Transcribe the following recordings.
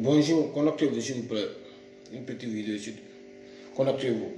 Bonjour, connectez-vous s'il vous plaît. Une petite vidéo ici. Connectez-vous.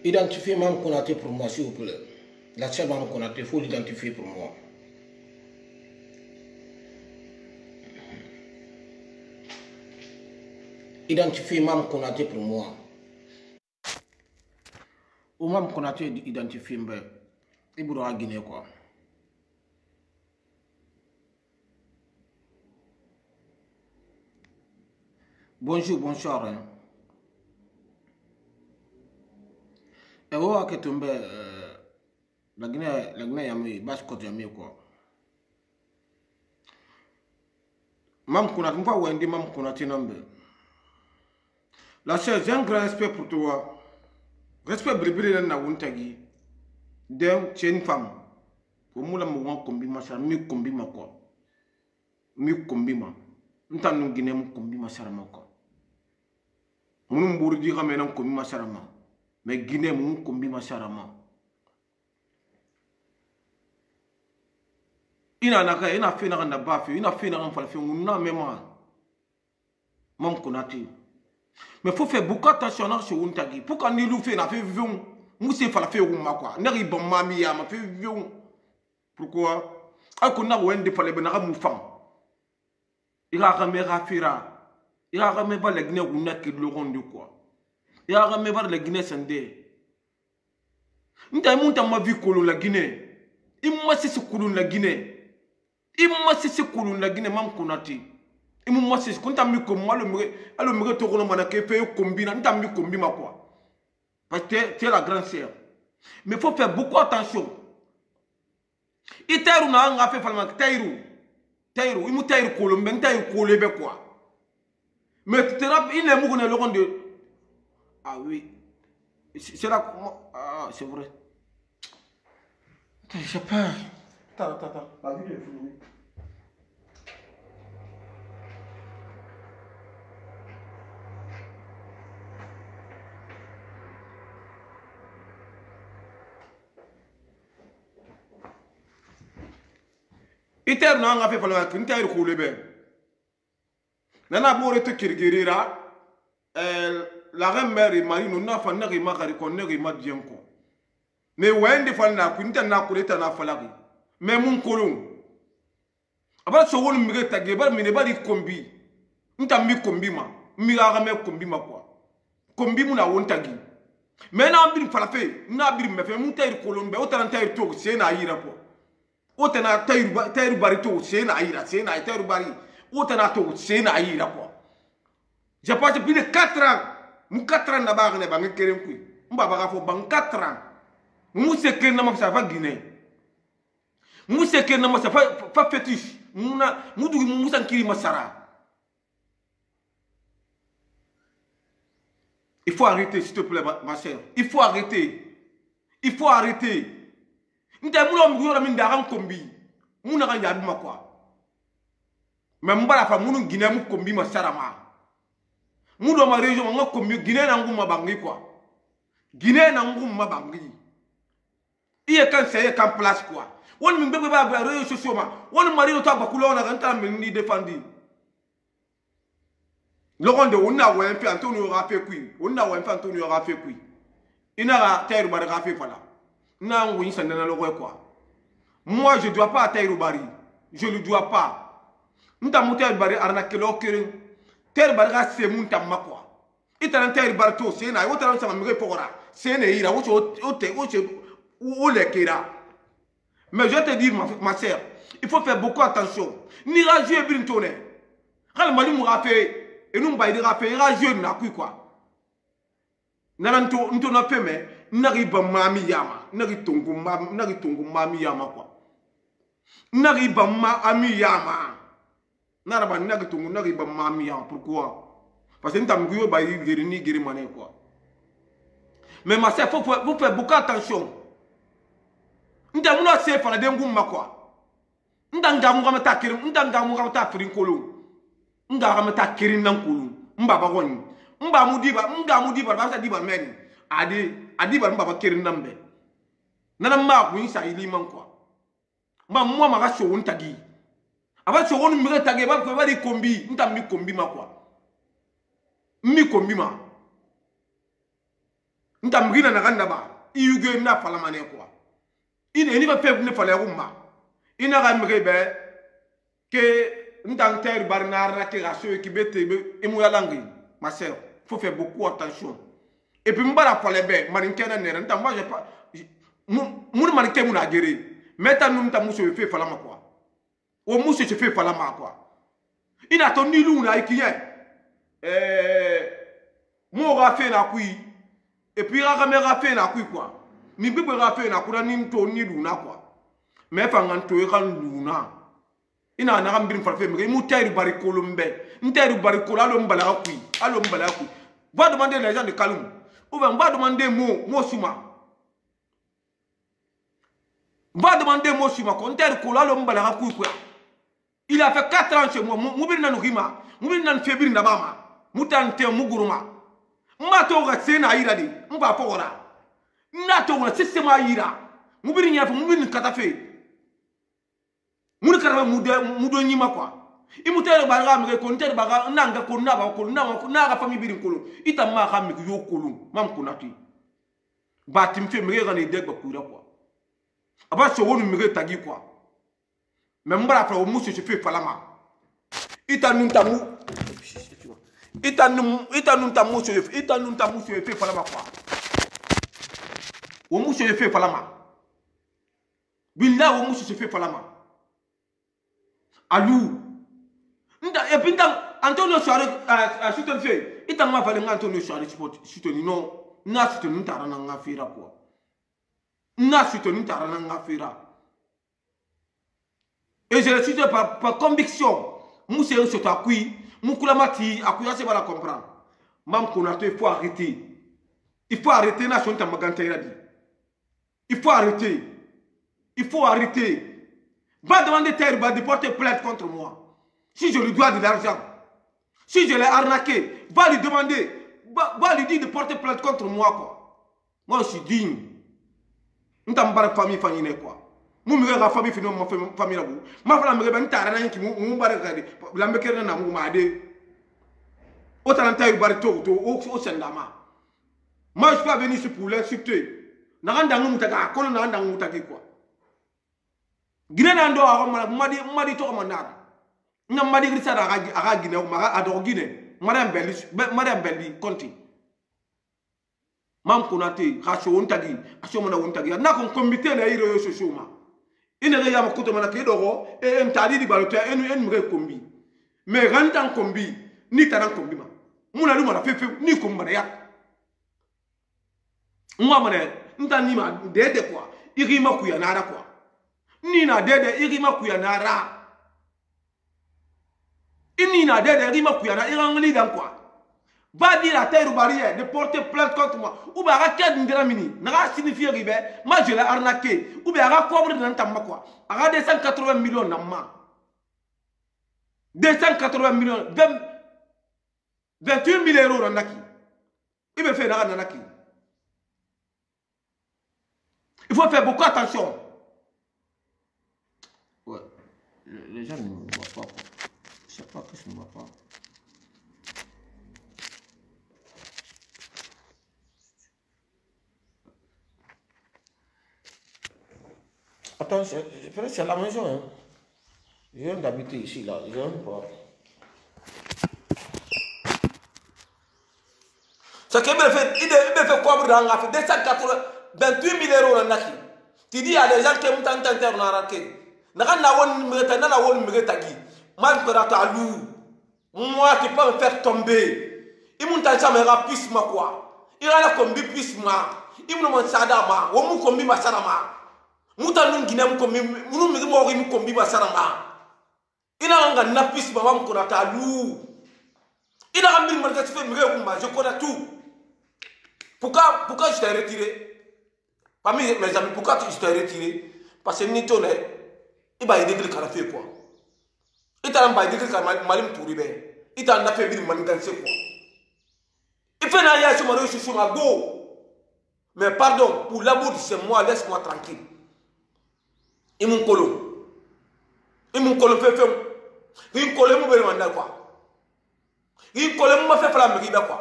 Identifiez Mam Konaté pour moi, s'il vous plaît. La chaîne Mam Konaté, il faut l'identifier pour moi. Identifiez Mam Konaté pour moi. Ou Mam Konaté identifié, mais il pourra Guinée quoi. Bonjour, bonsoir. Hein. Et vous que tombe la Guinée yami basse côte yami quoi. Mam Konaté, pas Wendy Mam Konaté nambe. La chère, j'ai un grand respect pour toi. Respect bribri na wuntagi. Dem c'est une femme. Pour moi la mo kombi ma sara mi kombi ma quoi. Mi kombi ma. Ntanu Guinée mo kombi ma sara ma quoi. Mon mbourdi ramène kombi ma sara ma. Mais Guinée mon kombi ma sara ma. Ina naka ina fait na bafi, ina fait na falfi na même Mam Konaté. Mais il faut faire beaucoup attention sur Wuntagi. Pourquoi nous le faisons, fait vivre, nous c'est faire faire quoi. N'arrive bon mami ya, ma fait vivre. Pourquoi? Alors qu'on a oué de faire les benara moufam. Il a ramé Rafira. Il a ramé pas les Guinéens ou n'a qui le rendent quoi. Il a ramé pas les Guinéens sendé. Nous avons monté ma vie colon la Guinée. Il m'a cessé colon la Guinée. Il m'a cessé colon la Guinée, Mam Konaté. Et moi, c'est ce qu'on t'a mis comme moi, le mérite au Ronan qui fait combiner, on t'a mis comme bima quoi. Parce que tu es la grande sœur. Mais il faut faire beaucoup attention. Et Taïrou n'a pas fait falma Taïrou. Taïrou, il m'a Taïrou Colombe, Taïrou Colombe quoi. Mais tu te rappelles, il est mou le rond de. Ah oui. C'est là. Ah, c'est vrai. Attends, j'ai peur. Attends. La vie est finie. Iter na nga fe fala kin tayr ko lebe nana bore te kirgirira la remère marino na fa nagi magari ko nagi madien ko mais wende fal na ku nta na ko leta na falagi mais mun kolon aba so wol mi reta ge bar mi ne bari kombi nta mi kombi ma mi ga me kombi ma quoi kombi mu na wontagi mais na bir fala fe na bir me fe mun tayr kolon be o tan tayr to se na yira ko Otena tayru bari to sena aira tayru bari otena to sena aira quoi. Je pense que plus de 4 ans, mu 4 ans na ba ne ba ngekeren ku. Mba ba fo ban 4 ans. Mu se ken na ma sa fa Guinée. Mu se ken na ma sa fa fétiche. Mu du mu san kiri masara. Il faut arrêter s'il te plaît ma sœur. Il faut arrêter. Il faut arrêter. Nta mulo mugura min da ran kombi muna kan ya duma quoi mais mbara fa munu Guinée mu kombi ma sarama mudo ma région nga kombi Guinée na nguma bangi quoi Guinée na nguma bangi iye kan sey kan place quoi won min bebe ba réseaux sociaux ma won mari to ba kulo na kan tan min ni défendi logon de wonna wa fi Antonio Rafe kui wonna wa fi Antonio Rafe kui ina ga tayru bar Rafe fala. Non, oui, ça n'est pas quoi. Moi, je ne dois pas à Taïrou Bari. Je ne le dois pas. Nous avons Taïrou Bari, arnaqué l'occasion. Taïrou Bari, c'est mon tamma quoi. Et t'as un Taïrou Bari, c'est un autre, c'est un autre, c'est un autre, mais je te dis, ma soeur, il faut faire beaucoup attention. Ni la jeu bien tourné. Quand le mali m'a fait, et nous m'a dit, il a joué, n'a quoi. Nananto, nous t'en a fait, mais nari ba mami yama nari tongo mami yama quoi nari ba mami yama naraba nari tongo nari ba mami yama. Pourquoi? Parce que n'tam guyo ba ni giri mané quoi. Mais ma sœur, vous faites beaucoup attention. N'tam no se fala de ngum ma quoi. Ndanga mu gamata kirim ndanga mu gamata firin kolo nga gamata kirin nan kolo mba ba goni mba mu diba ba sa diba men adi ba mba ba kirin nambe nana ma ku isa ili man quoi mba mo ma ga so won tagi aba so won mi ga tagi ba ko ba di kombi nta mi kombi ma quoi mi kombi ma nta mgina na ganda ba iyuge na fala mané quoi ine ni ba fe ne fala rumba ina ga mrebe que n'tang terre barnard que rassure qui bête et mouya langue ma sœur faut faire beaucoup attention et puis m'bara polebe marinkena nere n'tang moi j'ai pas moun marinke moun a géré meta nous n'tang mousse fait fala ma quoi o mousse se fait fala ma quoi ina ton ni luna ikien mo ga fait na kui et puis ga fait na kui quoi mi bibo ga fait na kuna ni to ni luna quoi mais fangan to kan luna ina na gambir farfe mi mu tayru bari kolombe ntayru bari kolo alo mbala akui va demander les gens de Kaloum ou bien va demander mo suma va demander mo suma kon tayru kolo alo mbala akui quoi il a fait 4 ans chez moi mu bir nanu rima mu bir nan febir ndabama mutante muguruma mbato ga sena iradi mba pokora nato na systema ira mu bir nyafa mu bir katafe mun karaba mudo nyima quoi imutere baga mi ko ntere baga nanga ko naba ko na ga fami birin kolo ita ma ga mi yo kolo mam ko nati batim fe mi ga ni degba kura quoi aba so wonu mi ga tagi quoi mais mbara fra o musu se fe falama ita nun tamu se fe falama quoi o musu se fe falama billahi o musu se fe falama alou et puis Antonio Suarez a soutenu fait et t'en va aller Antonio Suarez soutenu non n'a soutenu tarana ngafira quoi n'a soutenu tarana ngafira et je le soutiens par conviction mousse sur ta kui moukulamati akuya c'est pas la comprendre mam konato il faut arrêter nation ta maganta iradi il faut arrêter. Va demander Terba de porter plainte contre moi. Si je lui dois de l'argent, si je l'ai arnaqué, va lui demander, va lui dire de porter plainte contre moi quoi. Moi je suis digne. Nous t'avons pas de famille famille quoi. Moi je suis famille famille famille là-bas. Ma femme me dit t'as qui mou barre regarder. La me kerne na mou m'aider. Autant taille barre tout au sendama. Moi je suis pas venu ici pour l'insulter. Na randa ngumutaka kono na randa ngumutaki quoi. Guinée nando madi to mandara na madi grisa aga Guinée ma ado Guinée madame belli konti mam konate khacho wontagi aso mona wontagi na kon comité na iro yo sosoma ina ga yama kuto mana kedo e entadi di balota en mre kombi mais rantan kombi ni tanan kombi ma muna lu mara fefe ni kombi na ya ngwa mane ntani ma dede quoi irima kuya nara quoi Nina dede irima kuyana ra. Inina dede irima kuyana irangli dan quoi. Va dire à terre barrière de porter plainte contre moi. Ou bien à quel ndramini. N'a signifié ribe. Moi je l'ai arnaqué. Ou bien à couvrir dans tamma quoi. À 280 millions namma. 280 millions. 28 000 euros naki. Il me fait naki. Il faut faire beaucoup attention. Ouais, les gens ne me voient pas. Je sais pas que je ne me vois pas. Attends, c'est la maison. Hein. Je viens d'habiter ici, là. Je viens pas. Ce qu'il me fait, il me fait quoi pour dans la 228 000 euros. Tu dis à des gens qui m'ont entendu. Moi, tu peux me faire tomber. Il m'a dit ça, mais rapide, quoi. Il a la combi, puis moi. ibnu man sadama wo mu kombi masarama muta nun ginem kombi munu mi mo mi kombi masarama ina nga napis ba mam kona ta lu ina nga mil marka fait mire kumba je connais tout pourquoi je t'ai retiré parmi mes amis pourquoi tu t'es retiré parce que ni tone iba idegri kala fait quoi ita ba idegri kala malim touri be ita na fait bir man danser quoi il fait na ya sur ma go. Mais pardon, pour l'amour de c'est moi, laisse-moi tranquille. Il m'a collé. Il m'a collé, il m'a collé, il m'a collé, quoi. Il m'a collé, il m'a fait faire la mairie, quoi.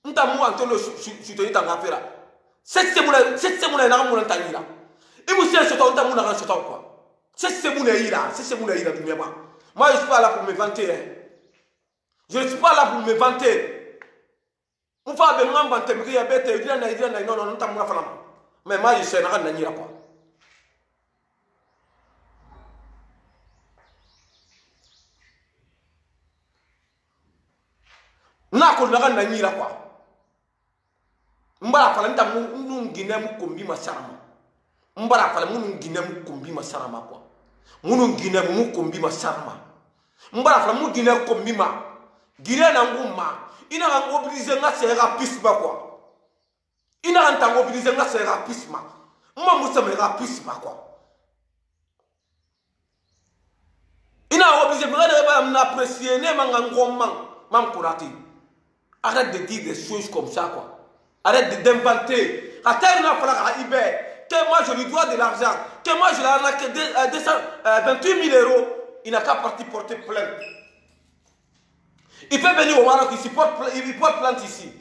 Il m'a dit, Antonio, je suis tenu dans l'affaire. Cette semaine, il y a un tani là. Il m'a dit, c'est un quoi. Cette semaine, il y a un moi, je ne suis pas là pour me vanter. Je ne suis pas là pour me vanter. On va bien m'inventer, mais il y a bête, il y a non, non, non, non, mais moi, je sais, n'a rien à quoi. N'a qu'on n'a rien à quoi. M'bala fala nta mu Guinée mu kombi masarama. M'bala fala mu Guinée mu kombi masarama quoi. Mu Guinée mu kombi masarama. M'bala fala mu Guinée kombi ma. Guinée na nguma. Ina nga mobiliser nga sera pisma quoi. Ina nga mobiliser nga sera pisma. Moi musa me ra pisma quoi. Ina mobiliser me apprécier ne manga ngomman mam kurati. Arrête de dire des choses comme ça quoi. Arrête d'inventer. À terre n'a pas la IBE. Que moi je lui dois de l'argent. Que moi je l'ai arnaqué 28 000 €. Il n'a qu'à partir porter plainte. Il peut venir au Maroc ici, il porte plainte ici.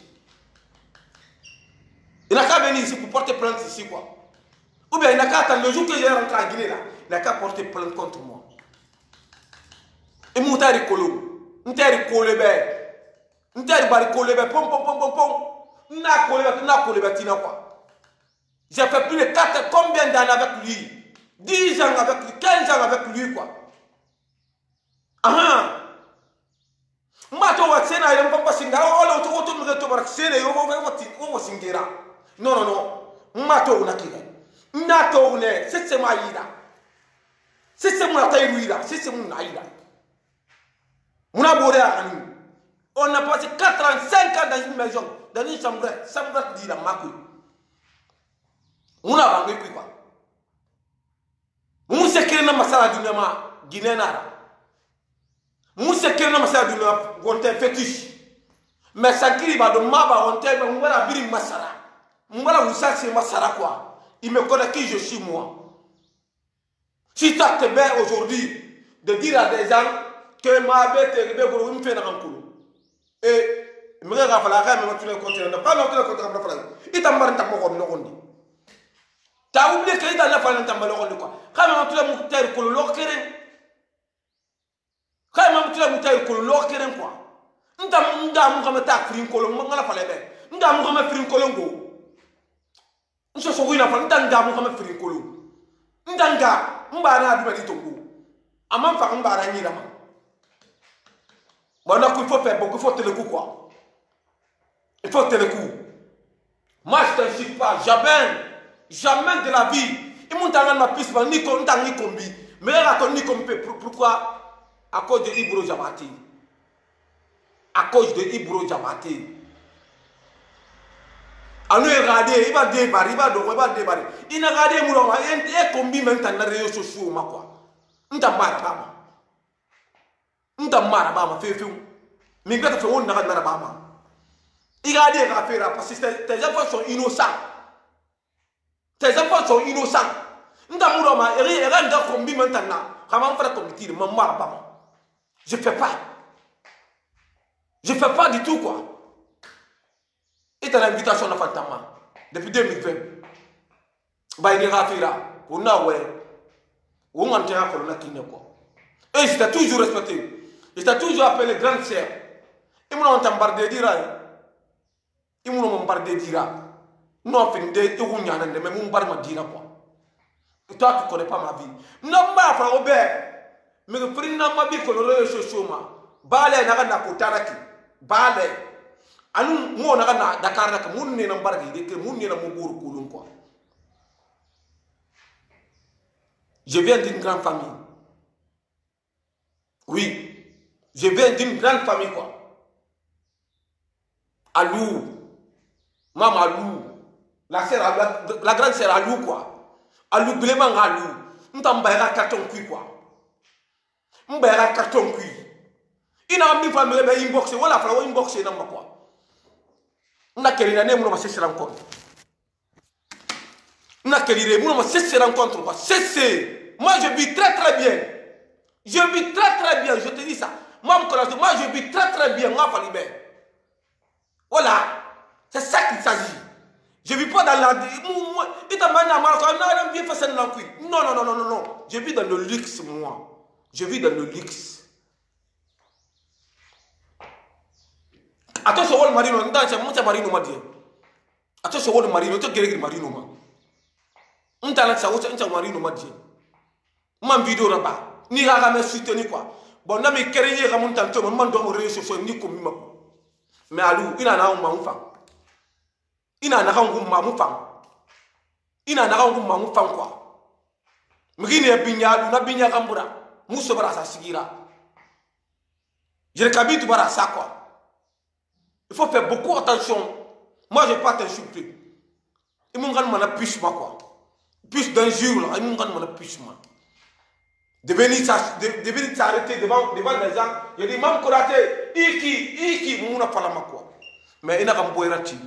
Il n'a qu'à venir ici pour porter plainte ici, quoi. Ou bien il n'a qu'à attendre le jour que j'ai rentré à Guinée, là. Il n'a qu'à porter plainte contre moi. Et mon terre est collé. Mon terre est collé, mon terre est collé, pom, pom, pom, pom, pom. N'a collé, tina, quoi. J'ai fait plus de 4, combien d'années avec lui? 10 ans avec lui, 15 ans avec lui, quoi. Ah, Mato wa sena ile mpamba singa wala utokoto mgeto barak sena yo wo singira no no no mato unakira nato une sese maida sese muna tayruida sese muna ida muna bore ani on a passé 45 ans dans une maison dans une chambre dira makui muna bangi kwa mu sekere na masala dunya ma ginena Mousse qui n'a pas de gonte fétiche. Mais ça qui va de maba on t'aime, on va la biri masara. On va la oussa c'est masara quoi. Il me connaît qui je suis moi. Si tu as te bien aujourd'hui de dire à des gens que ma bête est rébelle pour me faire un coup. Et me regarde la reine, mais tu le continues. Pas non, tu le continues. Il t'a marre de t'amour. T'as oublié qu'il t'a fait un tambalon quoi. Quand même tu l'as monté pour le loquer. Quand même tu l'as monté pour le loquer quoi. Nda mu kama ta frin kolon ngala fale be nda mu kama frin kolon go nso so wina fa nda mu kama frin kolon nda mba na adu di tongo amam fa mba ra nyira ma bon il faut faire beaucoup il faut te le coup quoi il faut te le coup moi je t'incite pas jamais de la vie il monte dans ma piste ni kombi mais là ton ni kombi pourquoi à cause de Ibro Jabati. À cause de Ibro Jabate. À nous regarder, il va débarrer, il va débarrer. Il n'a regardé mon et combien maintenant les réseaux sociaux ma quoi. On t'a marre pas. On t'a marre pas, fait film. Mais quand tu fais on n'a pas marre. Il a des affaires parce que tes enfants sont innocents. Tes enfants sont innocents. On t'a marre, et regarde combien maintenant. Comment faire comme dire, me marre pas. Je fais pas. Je ne fais pas du tout quoi. Et tu as l'invitation à Fantama depuis 2020. Baïdi Rafira, on a ouais. On a entendu pour la Kine quoi. Et je t'ai toujours respecté. Je t'ai toujours appelé grande sœur. Ils m'ont bombardé d'Ira. Ils m'ont bombardé d'Ira. Non, fin de Tougounia, mais mon bar m'a dit quoi. Et toi, tu ne connais pas ma vie. Non, pas frère Robert. Mais le prix n'a pas dit que le réseau social m'a. Balé n'a pas de Bale Anu mo na kana Dakar na mun ne na barki de ke mun ne na mo buru kulun quoi. Je viens d'une grande famille. Oui, je viens d'une grande famille quoi. Alou, maman Alou, la sœur, la grande sœur Alou quoi. Alou Bléman Alou, m'tambera carton cuit quoi. M'bera carton cuit. Il n'a mis pas me inbox, voilà, fala inbox n'a pas quoi. N'a qu'elle n'a pas cessé rencontre. N'a qu'elle n'a pas cessé rencontre quoi. Cessé. Moi je vis très très bien. Je vis très très bien, je te dis ça. Moi je vis très très bien, moi Falibé. Voilà, c'est ça qu'il s'agit. Je ne vis pas dans la... Non, non, non, non, non, non. Je vis dans le luxe, moi. Je vis dans le luxe. Attention, le marino, c'est marino m'a dit. Attention, le marino, tu es marino m'a. On t'a laissé, on marino m'a dit. Moi, vidéo là-bas. Ni à me soutenir quoi. Bon, on a mis créé à mon temps, on m'a donné sur ni comme moi. Mais Alou, il en a un enfant. Il en a un enfant. Il en a un enfant quoi. Mgini ya binya, na binya kambura. Muso bara sa sigira. Je le bara ça quoi. Il faut faire beaucoup attention. Moi je ne vais pas t'insulter. Il m'a dit que je quoi. Plus d'un jour là, il m'a dit que je de venir s'arrêter devant les gens. Il dit, mam koraté, iki, mouna palama quoi. Mais il n'a pas boirati.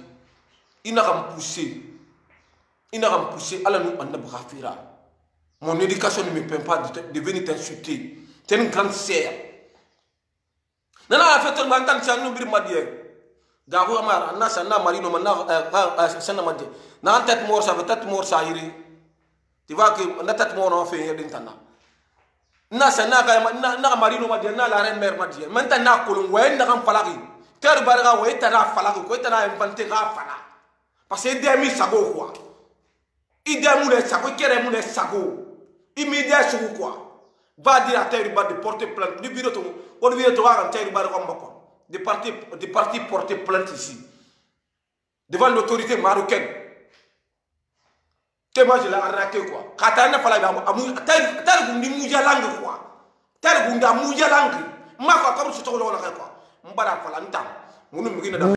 Il n'a pas poussé. Il n'a pas poussé. Allah nous en a brafira. Mon éducation ne me permet pas de venir t'insulter. Tu es une grande sœur. Nana a fait tout le monde dans le monde m'a dit. Gahu amara, nasa na marino mana sana m'a dit. Na tête mort ça veut tête mort ça iri. Tu vois que la tête mort on fait hier d'intana. Nasa na marino m'a dit na la reine mère m'a dit. Maintenant na kolon ouais na kam falaki. Terre barga ouais ta na falaki quoi ta na inventé ga fala. Parce que des mi sago quoi. Il dit moule sago kere moule sago. Immédiat sur quoi. Va dire à terre bar de porter plainte. Du bureau on vient te voir en terre bar comme quoi. Des partis porter plainte ici. Devant l'autorité marocaine. Que moi je l'ai arnaqué quoi. Katana fala amu tel gundi mouja langue quoi. Tel gunda mouja langue. Ma quoi comme ce tolo la quoi. Mbara fala ntam. Munu mugina da.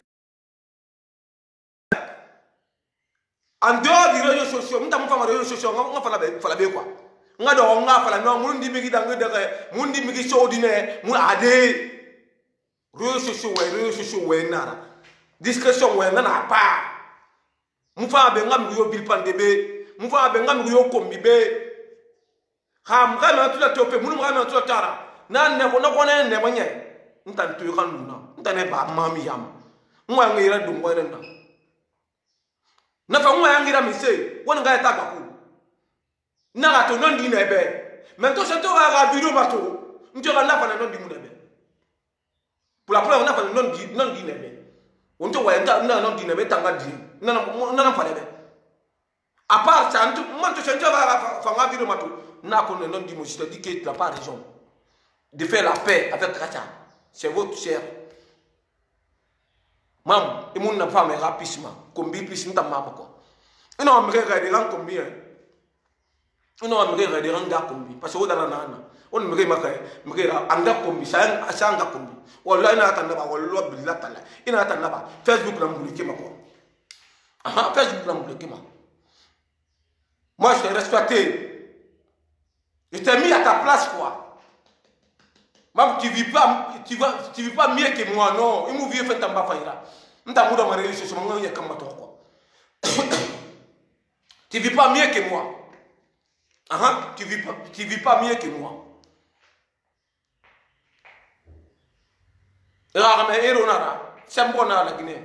En dehors des réseaux sociaux, ntam fama réseaux sociaux nga fala be quoi. Nga do nga fala no mundi migi da nga mundi migi sodine mu ade. Réseaux sociaux ouais nara. Discrétion ouais nana pas. Moufa be ngam yo bilpan debe. Moufa be ngam yo kombi be. Ham ngam tu la tope munu ngam tu la tara. Na ne ko ne manye. Ntan tu kan nuna. Ntan ba mami yam. Mwa ngira dum wa na. Na fa mwa ngira mi se. Won nga ta ba ku. Na ga to non di nebe. Mais to se to ga video bato. Njo ga na fa na non di mu nebe. Pour la première, on a fait non di nebe. On te voit non di nebe tanga di. Non fa nebe. À part ça, moi te change va faire vidéo matou. Na ko non di mo je te dis que tu n'as pas raison de faire la paix avec Kacha. C'est votre cher. Mam, et mon n'a pas mais rapidement. Combi plus n'ta maman quoi. Et non me regarder en combien. Et non me regarder en gars combi parce que au dans nana. On me regarde me regarde en gars combi ça en gars combi. Wallahi ina atanda ba wallahi billahi taala ina atanda ba Facebook la mbulike mako aha Facebook la mbulike ma moi je t'ai respecté je t'ai mis à ta place quoi même tu vis pas mieux que moi non il m'a vu faire tamba faira nta muda mare sur mon ngaya kama to quoi tu vis pas mieux que moi aha tu vis pas mieux que moi. C'est un bon la Guinée.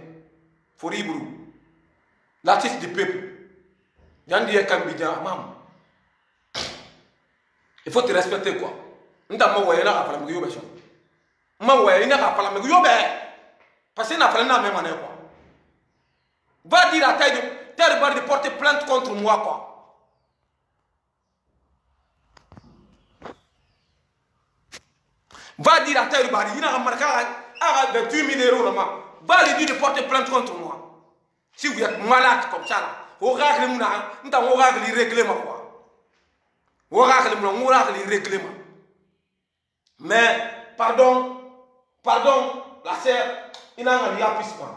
Foribrou. L'artiste du peuple. Yandi Kambidjan, maman. Il faut te respecter quoi. Nous t'avons envoyé là à la Mugyo Béchon. Moi, ouais, il n'a pas la Mugyo Bé. Parce qu'il n'a pas la même année quoi. Va dire à Terre de porter plainte contre moi quoi. Va dire à Terre il n'a pas marqué. 28 000 euros là-bas. va lui dire de porter plainte contre moi. Si vous êtes malade comme ça, là, au règle, nous avons réglé ma quoi. Au règle, nous avons réglé ma. Mais, pardon, la sœur, il n'a pas de pisma.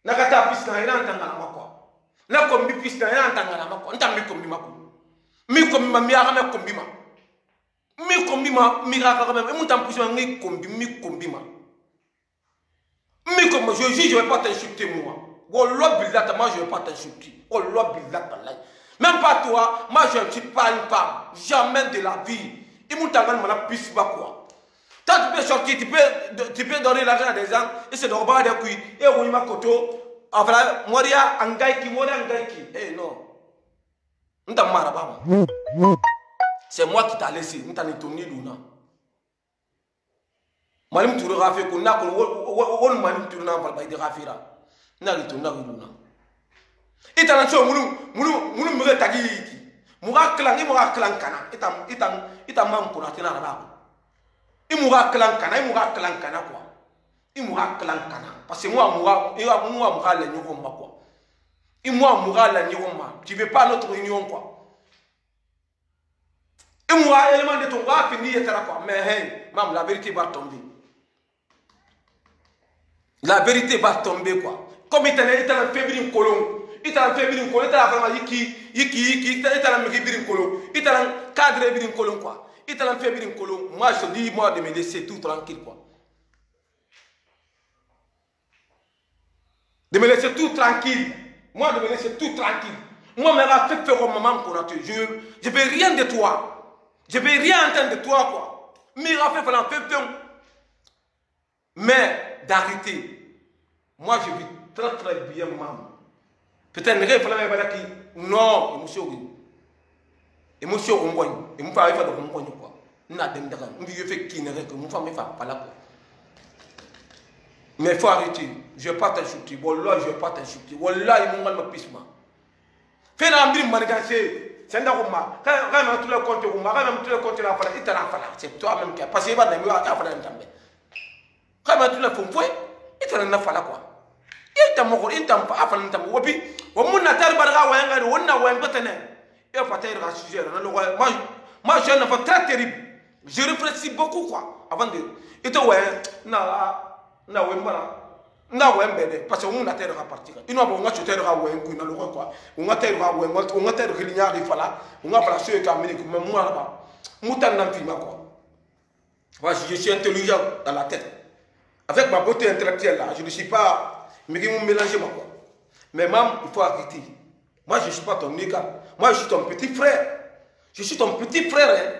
N'a pas de pisma, il n'a pas de quoi. N'a pas de pisma, il n'a pas de quoi. N'a pas de pisma. Mi comme ma mi arame comme bima. Mi comme bima, mi raka même. Et mon temps plus mi comme bima. Mi comme je vais pas t'insulter moi. Wallah billah, moi je vais pas t'insulter. Wallah billah, même pas toi, moi je ne suis pas une femme. Jamais de la vie. Et mon temps m'en a plus pas quoi. Tant tu peux sortir, tu peux donner l'argent à des gens et c'est de rebattre des couilles. Et on y m'a koto. Enfin, moi, il y a un gars qui m'a dit, eh non. C'est moi qui t'a laissé. Je t'ai tourné d'où. Malim tu le fait qu'on a qu'on malim tu n'as pas de rafira. N'a retourné d'où. Et t'as l'ancho moulou me tagi. Moura clan kana. Et t'as mam pour atteindre la barre. Il moura clan kana quoi. Il moura clan kana. Parce que moi moura les nions quoi. Et moi, moura la nioma. Tu veux pas notre union, quoi. Et moi, élément de ton va finir, etc. Mais hey, mam, la vérité va tomber. La vérité va tomber, quoi. Comme il t'a fait une colonne. Il t'a fait une colonne. Il t'a vraiment il t'a fait une colonne. Il t'a cadré une colonne, quoi. Il t'a fait une colonne. Moi, je dis, moi, de me laisser tout tranquille, quoi. De me laisser tout tranquille. Moi, de me laisser tout tranquille. Moi, je vais faire maman qu'on a tué. Je ne veux rien de toi. Je ne veux rien entendre de toi, quoi. Mais il a fait faire. Mais d'arrêter. Moi, je vis très très bien, maman. Peut-être que je vais faire non, émotion, on voit. Il me fait faire de mon quoi. Je fais qui ne fait que mon femme ne fait pas là. Mais il faut arrêter. Je ne vais pas t'insulter. Wallah, je ne vais pas t'insulter. Wallah, il m'a mal pisse. Fais la mine manigancée. C'est un homme. Quand même tous les comptes, quand même tous les comptes, c'est toi-même qui as passé. Il va nous avoir un tambe. Quand même tous les fonds, il te l'a fait quoi. Il t'a mort, il t'a pas fait un tambe. Wabi, au monde n'a pas de on n'a pas de et au pater rassuré. Moi, je ne fais très terrible. Je réfléchis beaucoup quoi. Avant de. Et toi, na wembara na wembede parce que on a terre à partir il n'a pas terre à wengu na le quoi on a terre à wengu on a terre que l'ignar il fallait on a pas sûr qu'Amérique même moi là-bas moutan n'a film quoi moi je suis intelligent dans la tête avec ma beauté intellectuelle là je ne suis pas mélanger moi quoi mais même il faut arrêter moi je suis pas ton égal moi je suis ton petit frère je suis ton petit frère hein?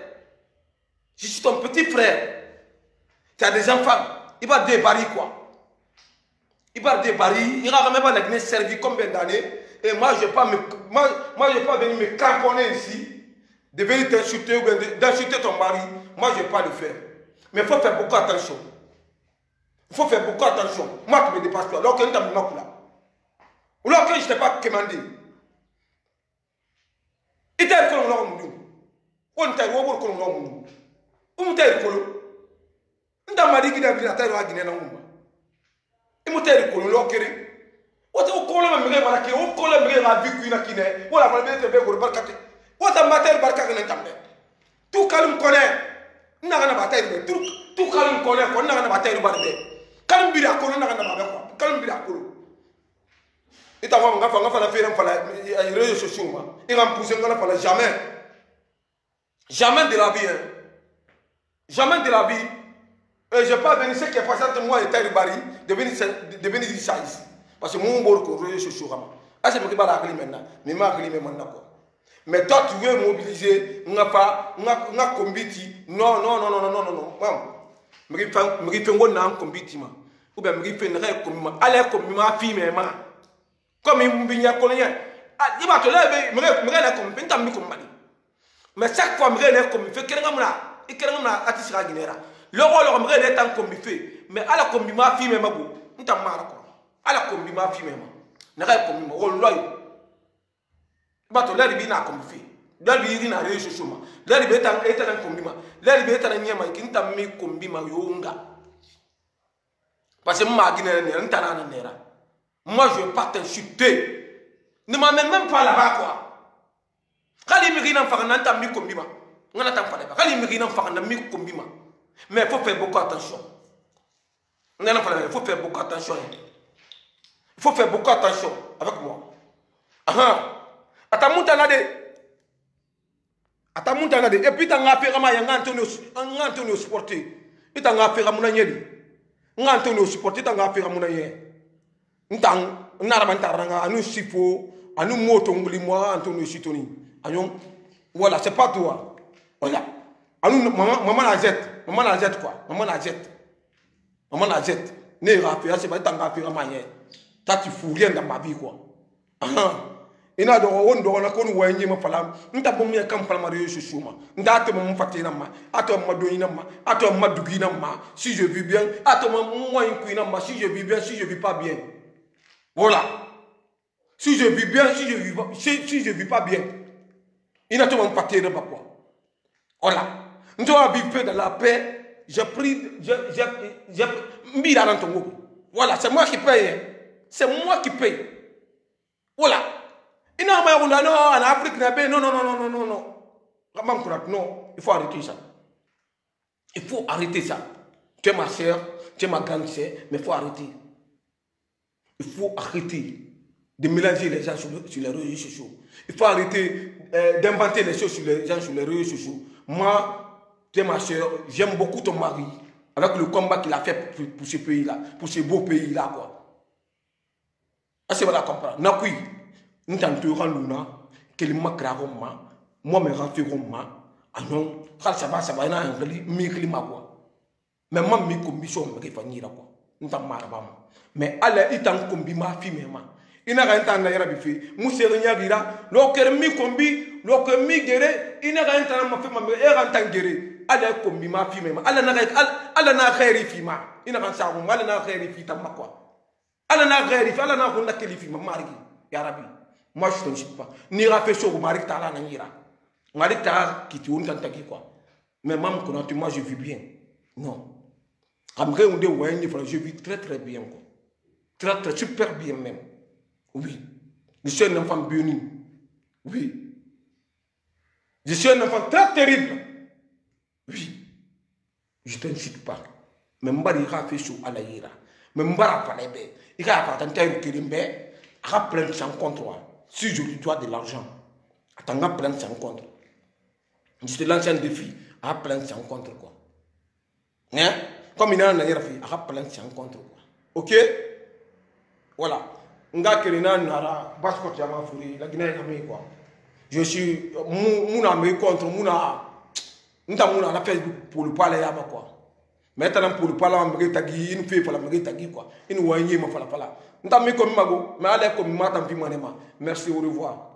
Je suis ton petit frère tu as des enfants. Il va débarrer quoi. Il va débarrer. Il va même pas servi combien d'années. Et moi, je ne vais pas venir me cramponner ici, de venir t'insulter ou d'insulter ton mari. Moi, je ne vais pas le faire. Mais il faut faire beaucoup attention. Il faut faire beaucoup attention. Moi, tu me dépasses toi. Alors que tu as mis ma couleur. Ou alors que je ne t'ai pas commandé. Il t'a dit que l'on on t'a dit que l'on t'a dit que nda mari gida bila tayo agine na ngumba imuteri ko lo kere wata ko lo me ngara ke o ko lo me ngara biku ina kine wala fa be te be go barkate wata mater barka ngene tambe tu kalum kone na ngana batay be tu kalum kone ko na ngana batay barbe kalum bira ko na ngana babe ko kalum bira ko ita wa ngafa la fere mfala réseaux sociaux ma ngam pousser ngala fala jamais de la vie hein. Jamais de la vie. Et je ne vais pas venir, ce qui est passé entre moi et Taïri Bari, de venir dire ça ici. Parce que mon bord, je suis chaud. Ah, c'est moi qui vais la maintenant. Mais je vais maintenant. Mais toi, tu veux mobiliser, on n'a pas, on a combiti. Non. Je vais faire un combiti. Ou bien, je vais faire un combiti. Allez, comme ma fille, mais ma. Comme il me dit, ah, il va te lever, je vais faire un combiti. Mais chaque fois, je vais faire un combiti. Je vais faire un combiti. Le rôle me relève tant comme il fait, mais à la combi ma fille même beau, on t'a marre quoi. À la combi ma fille même, n'a pas combi mon rôle loyal. Bato l'air bien comme il fait, l'air bien n'a rien sur moi, l'air bien est un combi ma, l'air bien est un niama qui t'a mis combi ma yonga. Parce que moi, je vais pas t'insulter. Ne m'amène même pas là-bas, quoi. Quand il me dit mais il faut faire beaucoup attention. Il faut faire beaucoup attention. Il faut faire beaucoup attention avec moi. Attends, et puis t'as un affaire à Antonio supporter. Et t'as un affaire à mon aïe. Antonio supporter, t'as un affaire à mon aïe. Nous sifo, à nous moto, moi, Antonio Chitoni. Voilà, c'est pas toi. Voilà. Maman la jette. Maman la jette quoi. Maman la jette. Maman la jette. Ne rappelle, c'est pas t'as un affaire à ma yé. T'as tu fous rien dans ma vie quoi. Ina do on do na ko wanye ma falam nta bom ya kam palma de chouchouma nda to mo fatina ma ato ma do ina ma ato ma dugi na ma si je vis bien ato ma mo inku ina ma si je vis bien si je vis pas bien voilà si je vis bien si je vis pas bien ina to mo fatina ba quoi voilà nous doit vivre dans la paix j'ai pris j'ai mis dans ton goût voilà c'est moi qui paye c'est moi qui paye voilà. Non, en Afrique, non, il faut arrêter ça. Il faut arrêter ça. Tu es ma soeur, tu es ma grande soeur, mais il faut arrêter. Il faut arrêter de mélanger les gens sur les réseaux sociaux. Il faut arrêter d'inventer les choses sur les gens sur les réseaux sociaux. Moi, tu es ma soeur, j'aime beaucoup ton mari, avec le combat qu'il a fait pour ce pays-là, pour ce beau pays-là, quoi. Ah, c'est voilà, comprendre. Nakui. Nous t'entourons Luna, que les macrons, moi me renferons, anon, ça va, il y a un climat quoi. Mais moi, mes commissions me réfléchir quoi. Nous t'en marrons. Mais allez, il t'en combi ma fille, maman. Il n'a rien à dire à biffer. Moussé rien gira, l'autre mi combi, l'autre mi guéré, il n'a rien à ma fille, ma mère en tant guéré. Allez, combi ma fille, maman. Allez, n'a rien fait, ma. Il n'a rien à dire, allez, n'a rien fait, ta ma quoi. Allez, n'a rien fait, allez, n'a rien fait, ma mari, Yarabi. Moi, je ne sais pas. Ni rafraîchir au mari tala n'ira. Mari tala qui tourne tant que quoi. Mais même quand moi je vis bien. Non. Après on dit ouais, je vis très très bien quoi. Très très super bien même. Oui. Je suis un enfant béni. Oui. Je suis un enfant très terrible. Oui. Je ne t'incite pas. Mais mbari rafraîchir à la ira. Mais mbara pas les bêtes. Il a pas tant de kirimbe. Rappelle sans contre. Si je lui dois de l'argent, attends, plein de rencontres. Je te lance un défi, à plein de rencontres quoi. Hein? Comme il y a un ailleurs, à plein de rencontres quoi. Ok? Voilà. Nga Kerina Nara, Baskot Yama Furi, la Guinée Amérique quoi. Je suis Mouna me contre Mouna. Nous avons la Facebook pour le parler là quoi. Maintenant pour le parler, on me tagui, une fille pour la me tagui quoi. Une ouanye ma fala fala. Nous avons mis comme mago, mais allez comme matam fi manema. Merci, au revoir.